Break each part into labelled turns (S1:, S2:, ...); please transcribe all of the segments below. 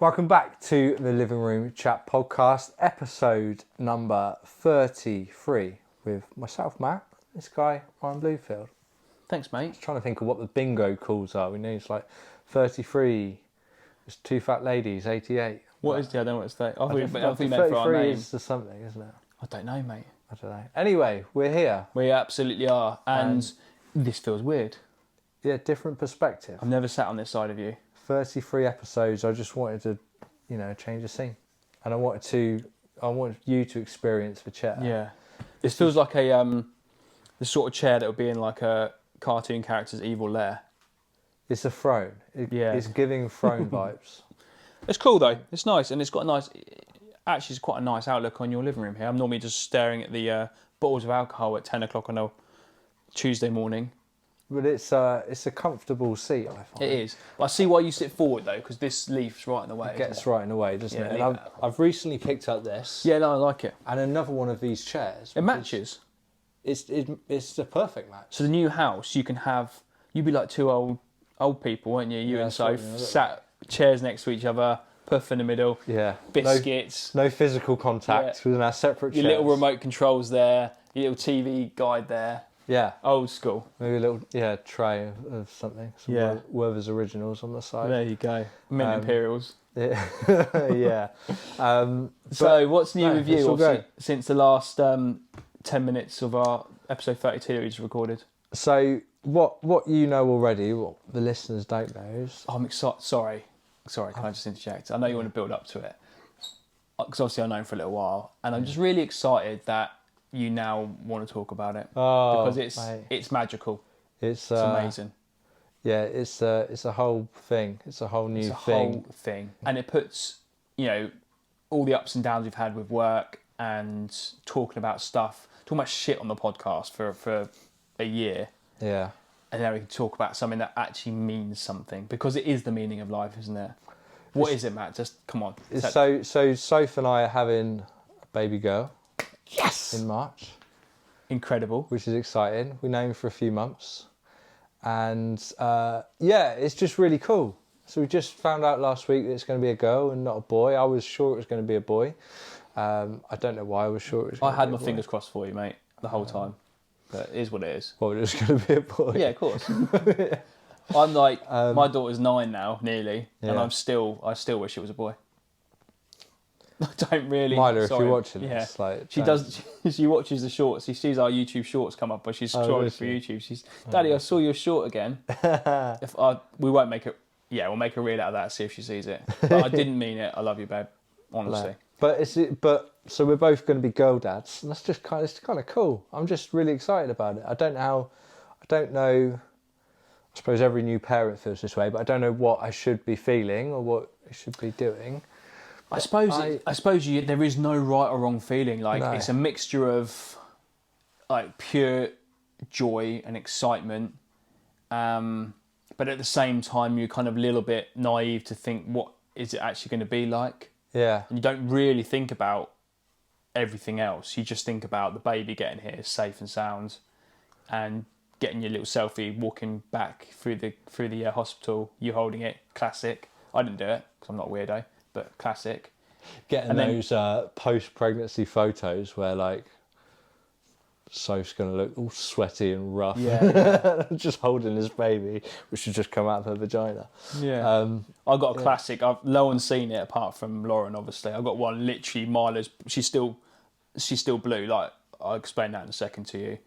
S1: Welcome back to the Living Room Chat podcast, episode number 33 with myself, Matt, this guy, Ryan Bloomfield.
S2: Thanks, mate.
S1: I was trying to think of what the bingo calls are. We know it's like 33, there's two fat ladies, 88.
S2: What is the, I don't know what it's like. I thought you meant for our
S1: 33
S2: name.
S1: is the something, isn't it?
S2: I don't know, mate.
S1: I don't know. Anyway, we're here.
S2: We absolutely are. And this feels weird.
S1: Yeah, different perspective.
S2: I've never sat on this side of you.
S1: 33 episodes, I just wanted to, change the scene. And I wanted you to experience the chair.
S2: Yeah. This feels like the sort of chair that would be in like a cartoon character's evil lair.
S1: It's a throne. It's giving throne vibes.
S2: It's cool though. It's nice, and it's got it's quite a nice outlook on your living room here. I'm normally just staring at the bottles of alcohol at 10 o'clock on a Tuesday morning.
S1: But it's a comfortable seat, I find.
S2: It is. I see why you sit forward though, because this leaf's right in the way.
S1: It gets right in the way, doesn't it? And I've recently picked up this.
S2: Yeah, no, I like it.
S1: And another one of these chairs.
S2: It matches.
S1: It's the perfect match.
S2: So the new house, you'd be like two old people, weren't you? You and Soph sat chairs next to each other, puff in the middle.
S1: Yeah.
S2: Biscuits.
S1: No physical contact. Yeah. Within our separate chairs.
S2: Your little remote controls there. Your little TV guide there.
S1: Yeah.
S2: Old school.
S1: Maybe a little tray of something. Some Werther's Originals on the side.
S2: There you go. Mint Imperials.
S1: Yeah. Yeah.
S2: So what's new with you since the last 10 minutes of our episode 32 that we just recorded?
S1: So what you know already, what the listeners don't know is...
S2: I'm excited. Sorry, can I just interject? I know you want to build up to it. Because obviously I've known for a little while. And I'm just really excited that you now want to talk about it.
S1: Oh,
S2: because it's magical.
S1: It's
S2: amazing.
S1: Yeah, it's a whole thing. It's a whole new thing.
S2: Whole thing. And it puts, all the ups and downs we've had with work and talking about shit on the podcast for a year.
S1: Yeah.
S2: And then we can talk about something that actually means something, because it is the meaning of life, isn't it? What is it, Matt? Just come on.
S1: So Soph and I are having a baby girl.
S2: Yes!
S1: In March.
S2: Incredible.
S1: Which is exciting. We named for a few months. And it's just really cool. So we just found out last week that it's going to be a girl and not a boy. I was sure it was going to be a boy. I don't know why I was sure it was going to be a boy.
S2: I had my fingers crossed for you, mate, the whole time. But it is what it is.
S1: Well, it was going to be a boy.
S2: Yeah, of course. I'm like, my daughter's 9 now, nearly, and I still wish it was a boy. I don't really.
S1: Mila, if you're watching this,
S2: she watches the shorts. She sees our YouTube shorts come up, but she's scrolling through YouTube. She's, Daddy, I saw your short again. We won't make it. Yeah, we'll make a reel out of that. See if she sees it. But I didn't mean it. I love you, babe. Honestly.
S1: So we're both going to be girl dads, and it's kind of cool. I'm just really excited about it. I don't know. I suppose every new parent feels this way, but I don't know what I should be feeling or what I should be doing.
S2: I suppose there is no right or wrong feeling. It's a mixture of like pure joy and excitement, but at the same time you're kind of a little bit naive to think, what is it actually going to be like?
S1: Yeah.
S2: And you don't really think about everything else. You just think about the baby getting here safe and sound, and getting your little selfie walking back through the hospital. You holding it, classic. I didn't do it because I'm not a weirdo. But classic.
S1: Getting those post-pregnancy photos where like Soph's going to look all sweaty and rough.
S2: Yeah.
S1: Just holding his baby, which has just come out of her vagina.
S2: Yeah. I got a classic. No one's seen it apart from Lauren, obviously. I got one literally Mila's. She's still blue. Like, I'll explain that in a second to you.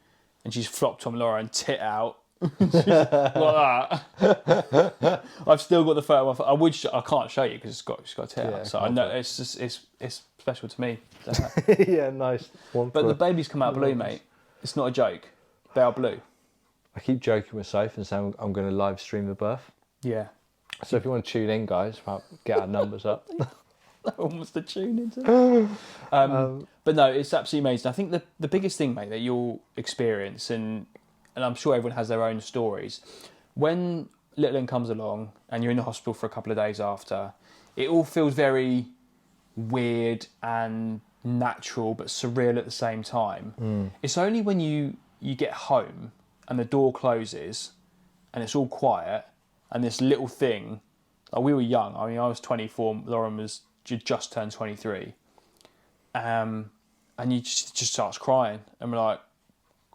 S2: And she's flopped on Lauren, tit out. Like that. I've still got the photo. I can't show you because she's got a tit out. So I know it's special to me.
S1: Yeah, nice.
S2: But the babies come out blue, mate. It's not a joke. They are blue.
S1: I keep joking with Soph and saying I'm going to live stream the birth.
S2: Yeah.
S1: So if you want to tune in, guys, get our numbers up.
S2: No one wants to tune into it. But no, it's absolutely amazing. I think the biggest thing, mate, that you'll experience, and I'm sure everyone has their own stories, when little one comes along and you're in the hospital for a couple of days after, it all feels very weird and natural but surreal at the same time. It's only when you get home and the door closes and it's all quiet and this little thing Like, we were young. I mean, I was 24. Lauren was just turned 23. And you just starts crying, and we're like,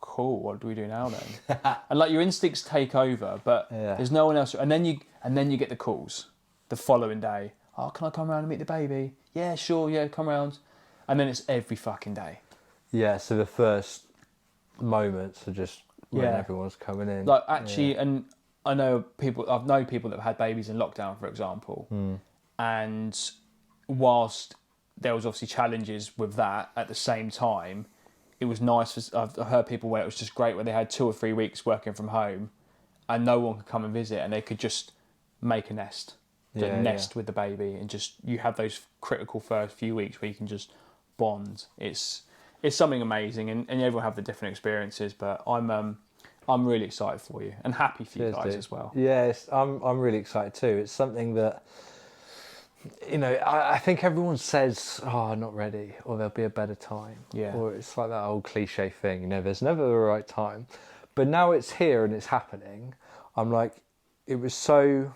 S2: cool, what do we do now then? And like, your instincts take over, but there's no one else. And then you get the calls the following day. Oh, can I come around and meet the baby? Yeah, sure, yeah, come around. And then it's every fucking day.
S1: Yeah, so the first moments are just when everyone's coming in.
S2: Like, actually, and I've known people that have had babies in lockdown, for example. And whilst there was obviously challenges with that, at the same time, it was nice. I've heard people where it was just great, where they had 2 or 3 weeks working from home and no one could come and visit, and they could just make a nest. Nest with the baby, and just, you have those critical first few weeks where you can just bond. It's something amazing, and everyone have the different experiences, but I'm really excited for you and happy for you guys as well.
S1: Yes, I'm really excited too. It's something that, you know, I think everyone says, oh, not ready, or there'll be a better time. Yeah. Or it's like that old cliche thing, you know, there's never the right time. But now it's here and it's happening. I'm like, it was so,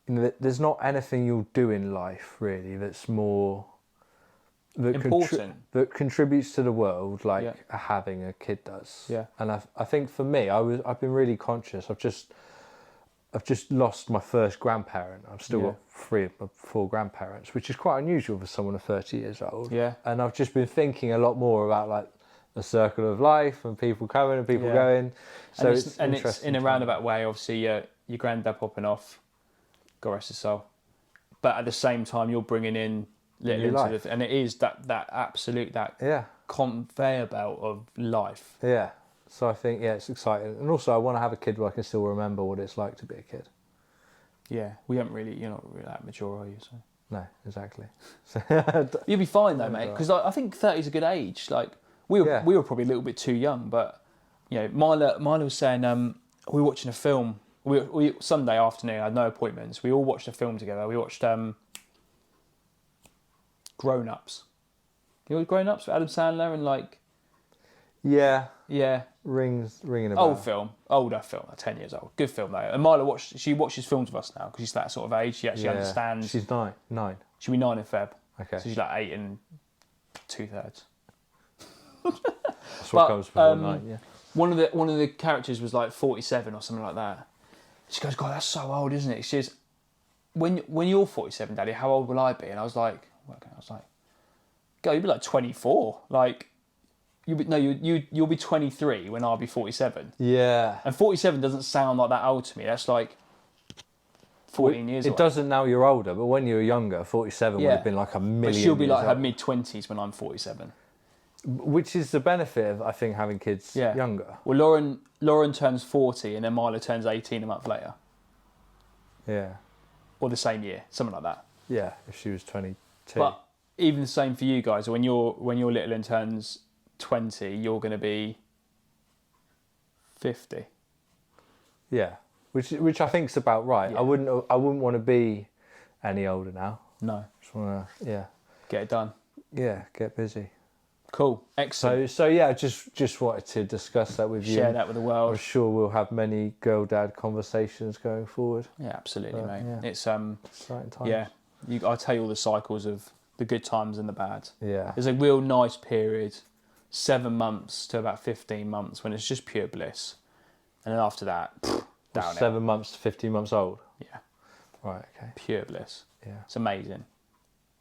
S1: you know, there's not anything you'll do in life really that's more
S2: important,
S1: that contributes to the world like having a kid does. Yeah. And I think for me, I've been really conscious. I've just lost my first grandparent. I've still got 3 of my 4 grandparents, which is quite unusual for someone of 30 years old. Yeah. And I've just been thinking a lot more about like the circle of life and people coming and people going. So it's
S2: in a roundabout way, obviously your granddad popping off, God rest his soul. But at the same time, you're bringing in little into and it is that absolute conveyor belt of life.
S1: Yeah. So I think, it's exciting. And also I want to have a kid where I can still remember what it's like to be a kid.
S2: Yeah, you're not really that mature, are you? So.
S1: No, exactly.
S2: You'll be fine though, mate, because I think 30 is a good age. Like, we were probably a little bit too young, but, you know, Mila was saying, we were watching a film. We Sunday afternoon, I had no appointments. We all watched a film together. We watched Grown Ups. You know Grown Ups with Adam Sandler and like...
S1: Yeah.
S2: Ringing
S1: a bell.
S2: Older film, like 10 years old. Good film though. And Mila watches films with us now because she's that sort of age. She actually understands.
S1: She's 9.
S2: She'll be 9 in Feb.
S1: Okay.
S2: So she's like 8 and 2/3.
S1: That's what comes before 9. Yeah.
S2: One of the characters was like 47 or something like that. She goes, God, that's so old, isn't it? She says, when you're 47, Daddy, how old will I be? And I was like, God, you'll be like 24. Like. You'll be 23 when I'll be 47.
S1: Yeah.
S2: And 47 doesn't sound like that old to me. That's like 14 years away.
S1: It doesn't now you're older, but when you were younger, 47 would have been like a million. But
S2: she'll be like her mid-20s when I'm 47.
S1: Which is the benefit of, I think, having kids younger.
S2: Well, Lauren turns 40 and then Mila turns 18 a month later.
S1: Yeah.
S2: Or the same year, something like that.
S1: Yeah, if she was 22.
S2: But even the same for you guys. When your little one turns 20, you're going to be 50.
S1: Yeah, which I think's about right. Yeah. I wouldn't want to be any older now.
S2: No.
S1: Just want to
S2: get it done.
S1: Yeah, get busy.
S2: Cool, excellent.
S1: So yeah, just wanted to discuss that with you.
S2: Share that with the world.
S1: I'm sure we'll have many girl dad conversations going forward.
S2: Yeah, absolutely, mate. Yeah. It's
S1: exciting times.
S2: Yeah, I'll tell you all the cycles of the good times and the bad.
S1: Yeah,
S2: there's a real nice period. 7 months to about 15 months when it's just pure bliss, and then after that, down.
S1: 7 months to 15 months old.
S2: Yeah.
S1: Right. Okay.
S2: Pure bliss.
S1: Yeah.
S2: It's amazing.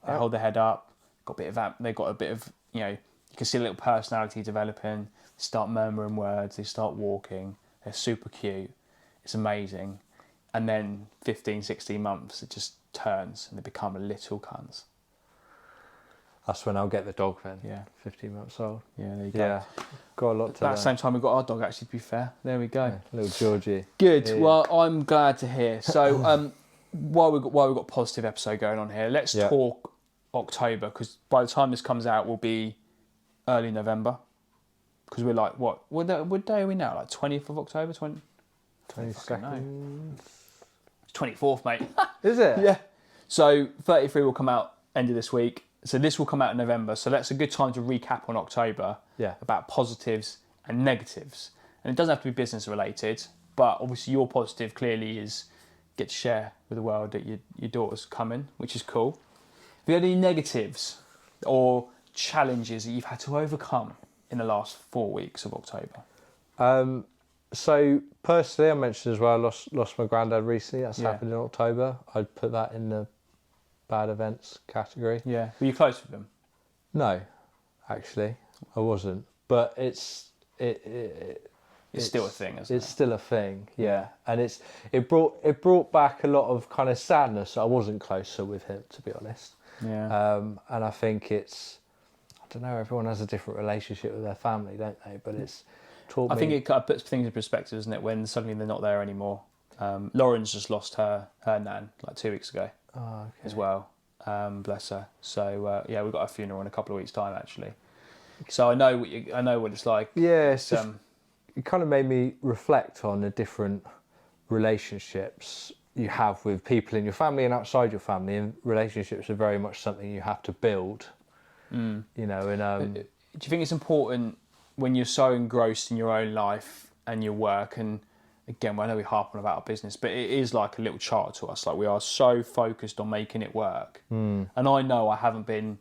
S2: They hold their head up. They got a bit of you can see a little personality developing. They start murmuring words. They start walking. They're super cute. It's amazing. And then 15, 16 months, it just turns and they become little cunts.
S1: That's when I'll get the dog then.
S2: Yeah.
S1: 15 months old.
S2: Yeah, there you go.
S1: Yeah. Got a lot to learn.
S2: At the same time, we've got our dog, actually, to be fair. There we go.
S1: Yeah, little Georgie.
S2: Good. Yeah. Well, I'm glad to hear. So, while we've got a positive episode going on here, let's talk October, because by the time this comes out, we'll be early November. Because we're like, what day are we now? Like 20th of October?
S1: 22nd?
S2: It's 24th, mate.
S1: Is it?
S2: Yeah. So 33 will come out end of this week. So this will come out in November. So that's a good time to recap on October about positives and negatives. And it doesn't have to be business related, but obviously your positive clearly is get to share with the world that your daughter's coming, which is cool. Have you had any negatives or challenges that you've had to overcome in the last 4 weeks of October?
S1: So personally, I mentioned as well, I lost my granddad recently. That's
S2: Yeah.
S1: happened in October. I'd put that in the bad events category.
S2: Yeah. Were you close with them?
S1: No, actually, I wasn't. But it's
S2: still a thing, isn't it?
S1: It's still a thing, yeah. And it brought back a lot of kind of sadness. I wasn't closer with him, to be honest.
S2: Yeah.
S1: And I think I don't know, everyone has a different relationship with their family, don't they? But it's taught me.
S2: I think it kind of puts things in perspective, doesn't it, when suddenly they're not there anymore. Lauren's just lost her nan like 2 weeks ago as well. Bless her. So yeah, we've got a funeral in a couple of weeks' time actually. So I know what it's like.
S1: Yeah, it kind of made me reflect on the different relationships you have with people in your family and outside your family. And relationships are very much something you have to build. You know, and
S2: do you think it's important when you're so engrossed in your own life and your work? And again, I know we harp on about our business, but it is like a little child to us. Like we are so focused on making it work. And I know I haven't been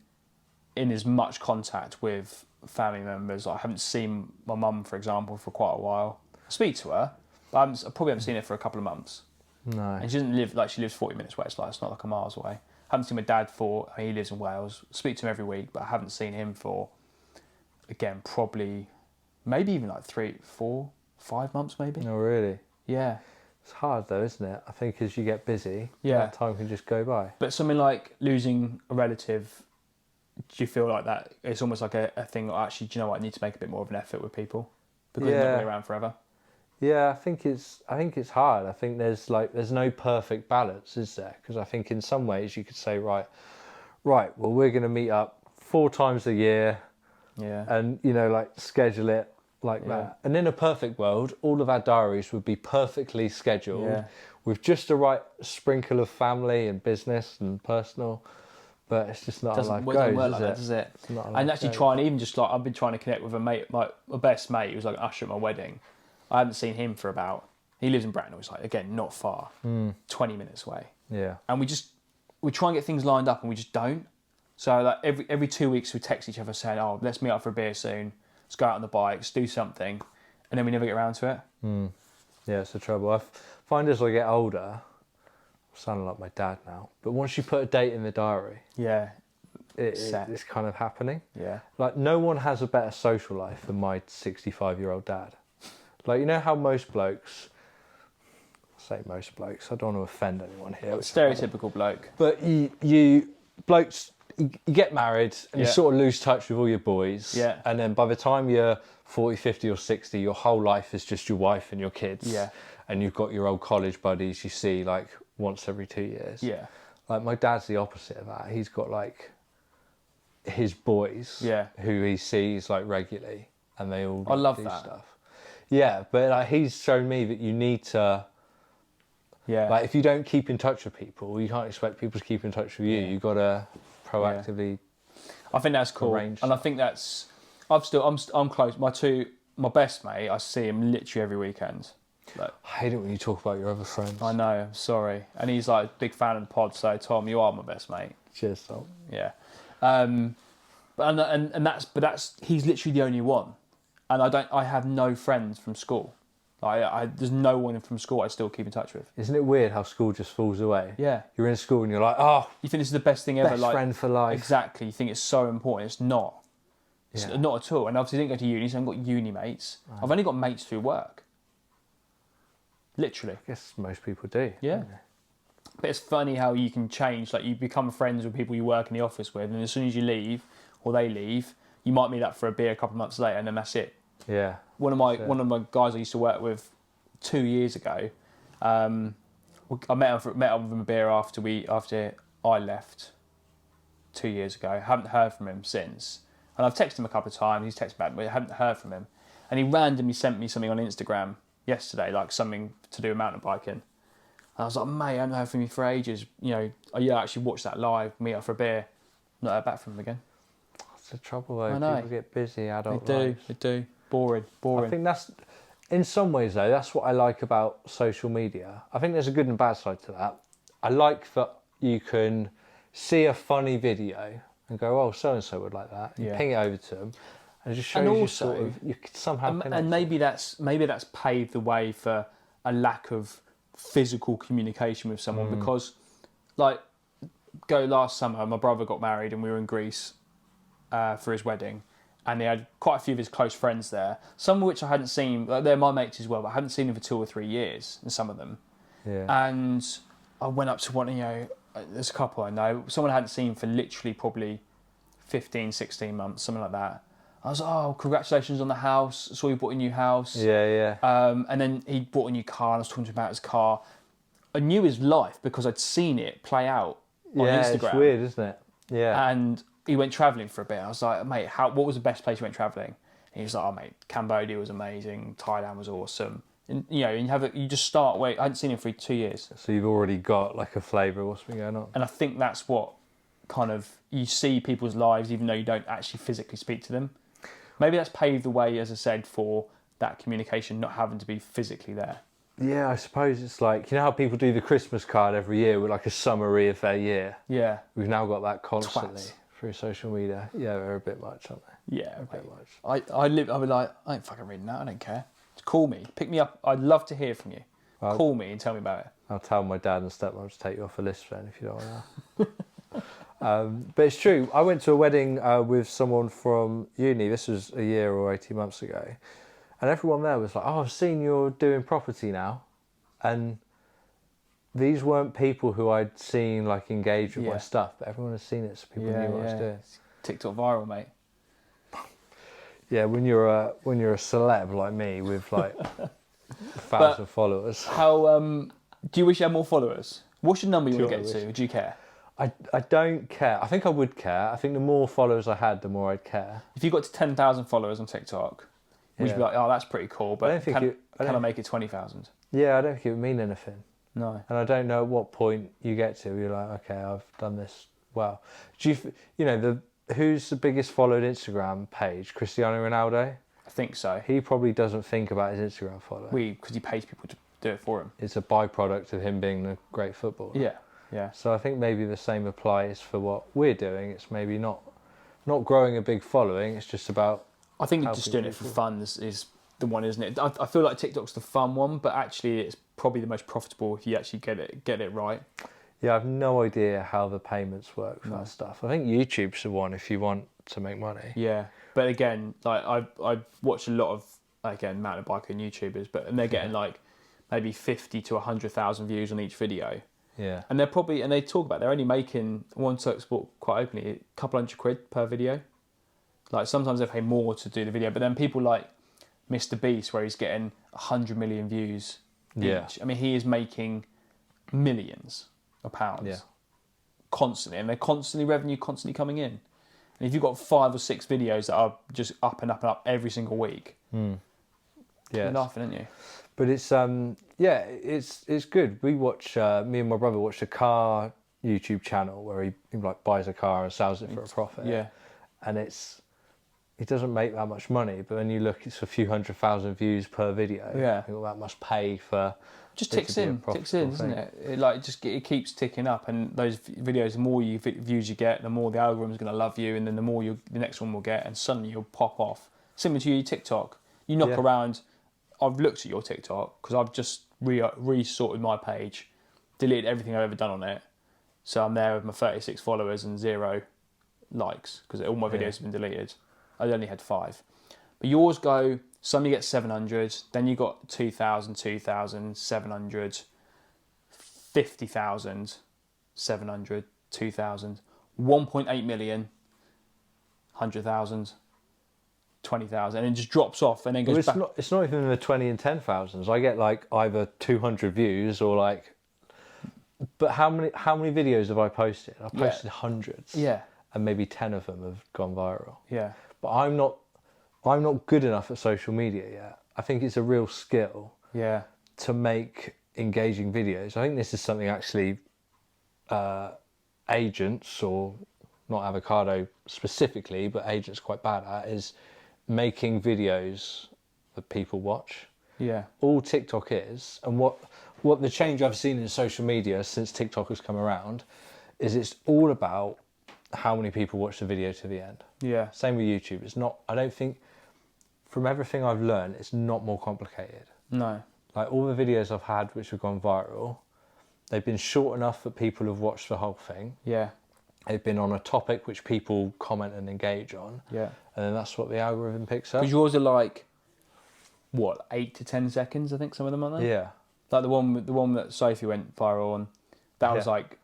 S2: in as much contact with family members. I haven't seen my mum, for example, for quite a while. I speak to her, but I probably haven't seen her for a couple of months.
S1: no.
S2: And she doesn't live, like she lives 40 minutes away. It's not like a miles away. I haven't seen my dad he lives in Wales. I speak to him every week, but I haven't seen him for, again, probably, maybe even like 3, 4, 5 months maybe.
S1: No, really.
S2: Yeah.
S1: It's hard though, isn't it? I think as you get busy,
S2: Yeah.
S1: time can just go by.
S2: But something like losing a relative, do you feel like that it's almost like a thing that actually, do you know what, I need to make a bit more of an effort with people because they're not going to be around forever?
S1: Yeah, I think it's hard. I think there's no perfect balance, is there? Because I think in some ways you could say, right, well, we're going to meet up 4 times a year, and like schedule it like that. And in a perfect world, all of our diaries would be perfectly scheduled with just the right sprinkle of family and business and personal. But it's just not how life goes,
S2: does it? And actually trying, even just like I've been trying to connect with a mate, my best mate, who was like an usher at my wedding. I hadn't seen him for he lives in Bracknell, it's like, again, not far, 20 minutes away.
S1: Yeah.
S2: And we try and get things lined up and we just don't. So like every 2 weeks we text each other saying, oh, let's meet up for a beer soon. Let's go out on the bikes, do something. And then we never get around to it.
S1: Yeah, it's the trouble. I find as I get older, I'm sounding like my dad now, but once you put a date in the diary, it's kind of happening. Yeah. Like no one has a better social life than my 65-year-old dad. Like, you know how most blokes, I say most blokes, I don't want to offend anyone here.
S2: Stereotypical bloke.
S1: But blokes, you get married and you sort of lose touch with all your boys. Yeah. And then by the time you're 40, 50 or 60, your whole life is just your wife and your kids. Yeah. And you've got your old college buddies you see like once every 2 years. Yeah. Like my dad's the opposite of that. He's got like his boys who he sees like regularly and they all do stuff. Yeah, but like, he's shown me that you need to. Yeah. Like if you don't keep in touch with people, you can't expect people to keep in touch with you. You've got to proactively.
S2: I think that's cool, and I think that's. I'm close. My best mate, I see him literally every weekend. Like,
S1: I hate it when you talk about your other friends.
S2: I know. I'm sorry, and he's like a big fan of the pod. So Tom, you are my best mate.
S1: Cheers, Tom.
S2: Yeah, but he's literally the only one. And I have no friends from school. There's no one from school I still keep in touch with.
S1: Isn't it weird how school just falls away?
S2: Yeah.
S1: You're in school and you're like, oh,
S2: you think this is the best thing ever.
S1: Best friend for life.
S2: Exactly. You think it's so important. It's not. It's not at all. And obviously I didn't go to uni, so I haven't got uni mates. Right. I've only got mates through work. Literally.
S1: I guess most people do.
S2: Yeah. But it's funny how you can change. Like you become friends with people you work in the office with, and as soon as you leave, or they leave, you might meet up for a beer a couple of months later, and then that's it.
S1: Yeah.
S2: One of my guys I used to work with 2 years ago, I met up with him a beer after I left 2 years ago. Haven't heard from him since, and I've texted him a couple of times. He's texted back, but I haven't heard from him. And he randomly sent me something on Instagram yesterday, like something to do with mountain biking. And I was like, mate, I haven't heard from you for ages. I actually watched that live. Meet up for a beer. Not heard back from him again.
S1: That's the trouble though. People get busy. Adult
S2: lives.
S1: They do.
S2: Boring.
S1: I think that's in some ways though, that's what I like about social media. I think there's a good and bad side to that. I like that you can see a funny video and go, oh, so and so would like that. You ping it over to them, and it just shows you sort of you could somehow connect.
S2: And maybe that's paved the way for a lack of physical communication with someone because, like, go last summer, my brother got married and we were in Greece for his wedding, and he had quite a few of his close friends there. Some of which I hadn't seen. Like, they're my mates as well, but I hadn't seen them for 2 or 3 years. And some of them, and I went up to one. There's a couple I know. Someone I hadn't seen for literally probably 15, 16 months, something like that. I was like, oh, congratulations on the house. I saw you bought a new house.
S1: Yeah.
S2: And then he bought a new car, and I was talking to him about his car. I knew his life because I'd seen it play out on Instagram.
S1: It's weird, isn't it? Yeah.
S2: And he went travelling for a bit. I was like, mate, what was the best place you went travelling? And he was like, oh, mate, Cambodia was amazing. Thailand was awesome. And, you just start where I hadn't seen him for 2 years.
S1: So you've already got like a flavour of what's been going on.
S2: And I think that's what kind of, you see people's lives even though you don't actually physically speak to them. Maybe that's paved the way, as I said, for that communication not having to be physically there.
S1: Yeah, I suppose it's like, you know how people do the Christmas card every year with like a summary of their year?
S2: Yeah.
S1: We've now got that constantly
S2: Twats.
S1: through social media. Yeah, they're a bit much, aren't they?
S2: Yeah,
S1: a bit much.
S2: I was like, I ain't fucking reading that, I don't care. Just call me, pick me up. I'd love to hear from you. Call me and tell me about it.
S1: I'll tell my dad and stepmom to take you off a list then if you don't want to. But it's true. I went to a wedding with someone from uni. This was a year or 18 months ago. And everyone there was like, oh, I've seen you're doing property now. And these weren't people who I'd seen like engage with my stuff, but everyone had seen it, so people knew what I was doing.
S2: TikTok viral, mate.
S1: Yeah, when you're a celeb like me with like 1,000 followers.
S2: How do you wish you had more followers? What's your number you want to get to? Do you care?
S1: I don't care. I think I would care. I think the more followers I had, the more I'd care.
S2: If you got to 10,000 followers on TikTok, would you be like, oh, that's pretty cool, but can I make it 20,000?
S1: Yeah, I don't think it would mean anything.
S2: No.
S1: And I don't know at what point you get to. You're like, okay, I've done this well. Do who's the biggest followed Instagram page? Cristiano Ronaldo?
S2: I think so.
S1: He probably doesn't think about his Instagram following.
S2: Because he pays people to do it for him.
S1: It's a byproduct of him being a great footballer.
S2: Yeah.
S1: So I think maybe the same applies for what we're doing. It's maybe not growing a big following. It's just about.
S2: I think just doing it for fun is the one, isn't it? I feel like TikTok's the fun one, but actually it's probably the most profitable if you actually get it right.
S1: Yeah, I've no idea how the payments work for that stuff. I think YouTube's the one if you want to make money.
S2: Yeah, but again, like I've watched a lot of mountain biker YouTubers, and they're getting like maybe 50 to 100,000 views on each video.
S1: Yeah,
S2: and they talk about they're only making one sport quite openly a couple £100 per video. Like sometimes they pay more to do the video, but then people like Mr. Beast, where he's getting 100 million views each. I mean, he is making millions of pounds constantly, and they're constantly constantly coming in. And if you've got 5 or 6 videos that are just up and up and up every single week, you're laughing, aren't you?
S1: But it's it's good. We watch me and my brother watched a car YouTube channel where he like buys a car and sells it for a profit.
S2: Yeah,
S1: and he doesn't make that much money, but when you look, it's a few 100,000 views per video.
S2: Yeah,
S1: I think that must pay for.
S2: Just ticks in, isn't it? It keeps ticking up, and those videos, the more views you get, the more the algorithm's going to love you, and then the more the next one will get, and suddenly you'll pop off. Similar to your TikTok, you knock around. I've looked at your TikTok because I've just resorted my page, deleted everything I've ever done on it, so I'm there with my 36 followers and 0 likes because all my videos have been deleted. I only had 5. But yours go, some you get 700, then you got 2,000, 2,000, 700, 50,000, 700, 2,000, 1.8 million, 100,000, 20,000, and it just drops off and then goes back.
S1: It's not even in the 20 and 10,000s. I get like either 200 views or like. But how many videos have I posted? I've posted hundreds.
S2: Yeah.
S1: And maybe 10 of them have gone viral.
S2: Yeah.
S1: But I'm not good enough at social media yet. I think it's a real skill.
S2: Yeah.
S1: To make engaging videos. I think this is something actually agents, or not avocado specifically, but agents quite bad at, is making videos that people watch.
S2: Yeah.
S1: All TikTok is, and what the change I've seen in social media since TikTok has come around, is it's all about how many people watch the video to the end.
S2: Yeah.
S1: Same with YouTube. It's not. I don't think, from everything I've learned, it's not more complicated.
S2: No.
S1: Like all the videos I've had which have gone viral, they've been short enough that people have watched the whole thing.
S2: Yeah.
S1: They've been on a topic which people comment and engage on.
S2: Yeah.
S1: And then that's what the algorithm picks up.
S2: Because yours are like, what, 8 to 10 seconds? I think some of them are there.
S1: Yeah.
S2: Like the one that Sophie went viral on, that was
S1: Yeah.
S2: like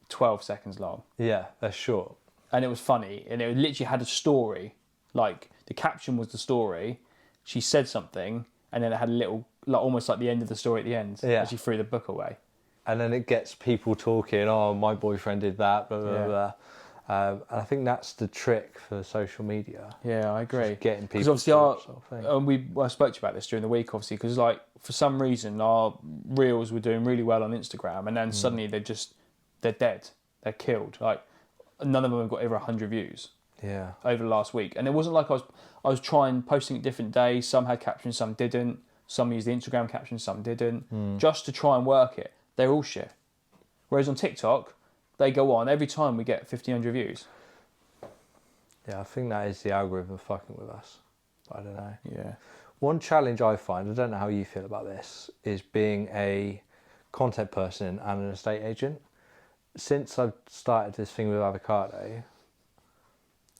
S2: 12 seconds long,
S1: Yeah, they're short.
S2: and it was funny, and it literally had a story. Like the caption was the story. She said something, and then it had a little, like almost like the end of the story at the end.
S1: Yeah.
S2: As she threw the book away.
S1: And then it gets people talking, oh, my boyfriend did that, blah, blah,
S2: Yeah.
S1: blah. And I think that's the trick for social media.
S2: Yeah, I agree.
S1: Just getting people
S2: Because obviously
S1: to watch the whole thing.
S2: I spoke to you about this during the week, obviously, because like for some reason our reels were doing really well on Instagram, and then suddenly they're dead, they're killed. Like none of them have got over 100 views
S1: Yeah.
S2: over the last week, and it wasn't like I was trying posting at different days. Some had captions, some didn't. Some used the Instagram captions, some didn't. Just to try and work it, they're all shit. Whereas on TikTok, they go on every time we get 1,500 views.
S1: Yeah, I think that is the algorithm fucking with us. I don't know.
S2: Yeah.
S1: One challenge I find, I don't know how you feel about this, is being a content person and an estate agent. Since I've started this thing with avocado,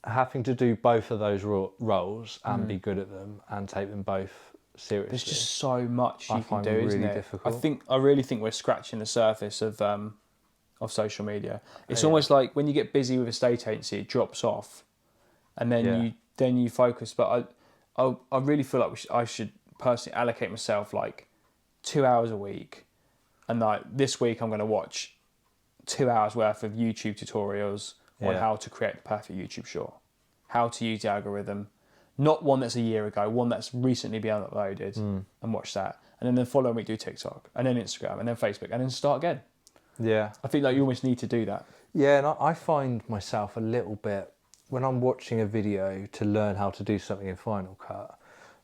S1: having to do both of those roles and be good at them and take them both seriously.
S2: There's just so much
S1: I
S2: you can
S1: find
S2: do,
S1: it
S2: isn't
S1: really
S2: it?
S1: difficult.
S2: I really think we're scratching the surface of social media. It's almost like when you get busy with a estate agency, it drops off, and then you focus. But I really feel like I should personally allocate myself like 2 hours a week, and like this week I'm going to watch 2 hours worth of YouTube tutorials on how to create the perfect YouTube short, how to use the algorithm. Not one that's a year ago, one that's recently been uploaded, and watch that. And then the following week do TikTok, and then Instagram, and then Facebook, and then start again.
S1: Yeah.
S2: I think like you almost need to do that.
S1: Yeah, and I find myself a little bit, when I'm watching a video to learn how to do something in Final Cut,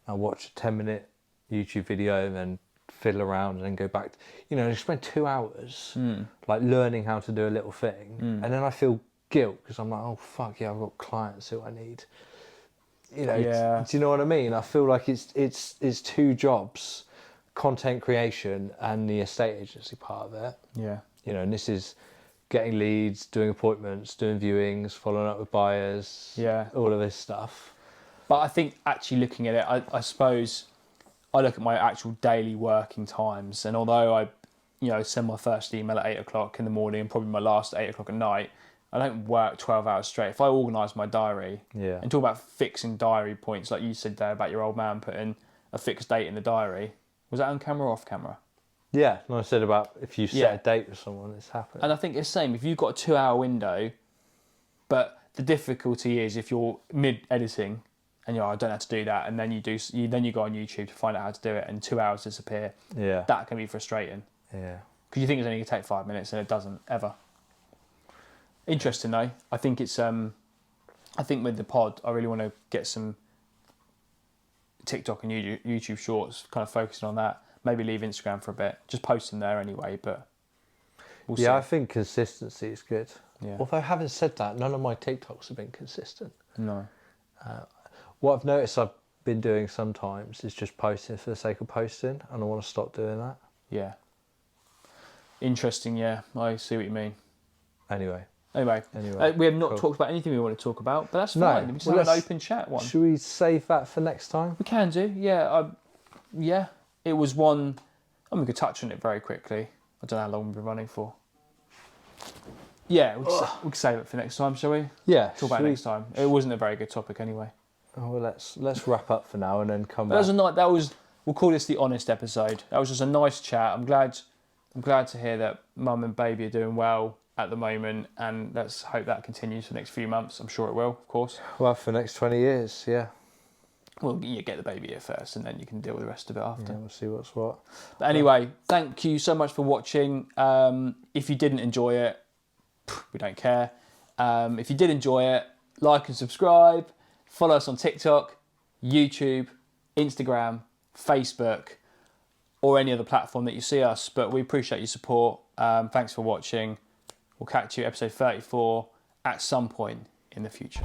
S1: I watch a 10-minute YouTube video and then fiddle around and then go back. I spend 2 hours like learning how to do a little thing, and then I feel guilt because I'm like, oh fuck yeah, I've got clients who I need. Do you know what I mean? I feel like it's two jobs, content creation and the estate agency part of it.
S2: Yeah.
S1: And this is getting leads, doing appointments, doing viewings, following up with buyers, all of this stuff.
S2: But I think actually looking at it, I suppose I look at my actual daily working times, and although I send my first email at 8 o'clock in the morning and probably my last at 8 o'clock at night, I don't work 12 hours straight. If I organise my diary and talk about fixing diary points, like you said there about your old man putting a fixed date in the diary, was that on camera or off camera?
S1: Yeah, and I said about if you set a date with someone, it's happening.
S2: And I think it's the same. If you've got a 2 hour window, but the difficulty is if you're mid-editing and I don't have to do that, and then you go on YouTube to find out how to do it, and 2 hours disappear.
S1: Yeah.
S2: That can be frustrating.
S1: Yeah.
S2: Because you think it's only going to take 5 minutes, and it doesn't, ever. Interesting though. I think it's I think with the pod, I really want to get some TikTok and YouTube shorts, kind of focusing on that. Maybe leave Instagram for a bit. Just post them there anyway, but we'll see.
S1: I think consistency is good.
S2: Yeah.
S1: Although having said that, none of my TikToks have been consistent.
S2: No.
S1: What I've noticed I've been doing sometimes is just posting for the sake of posting, and I want to stop doing that.
S2: Yeah. Interesting, yeah. I see what you mean.
S1: Anyway.
S2: We have not talked about anything we want to talk about, but that's fine. We just have an open chat one.
S1: Should we save that for next time?
S2: We can do, yeah. It was one. We could touch on it very quickly. I don't know how long we've been running for. Yeah, we can save it for next time, shall we?
S1: Yeah.
S2: Talk about it next time. It wasn't a very good topic anyway.
S1: Oh, well, let's wrap up for now and then come
S2: back.
S1: That
S2: was we'll call this the honest episode. That was just a nice chat. I'm glad to hear that mum and baby are doing well at the moment, and let's hope that continues for the next few months. I'm sure it will, of course.
S1: Well, for the next 20 years, yeah.
S2: Well, you get the baby here first, and then you can deal with the rest of it after.
S1: Yeah, we'll see what's what.
S2: But anyway, thank you so much for watching. If you didn't enjoy it, we don't care. If you did enjoy it, like and subscribe. Follow us on TikTok, YouTube, Instagram, Facebook, or any other platform that you see us. But we appreciate your support. Thanks for watching. We'll catch you episode 34 at some point in the future.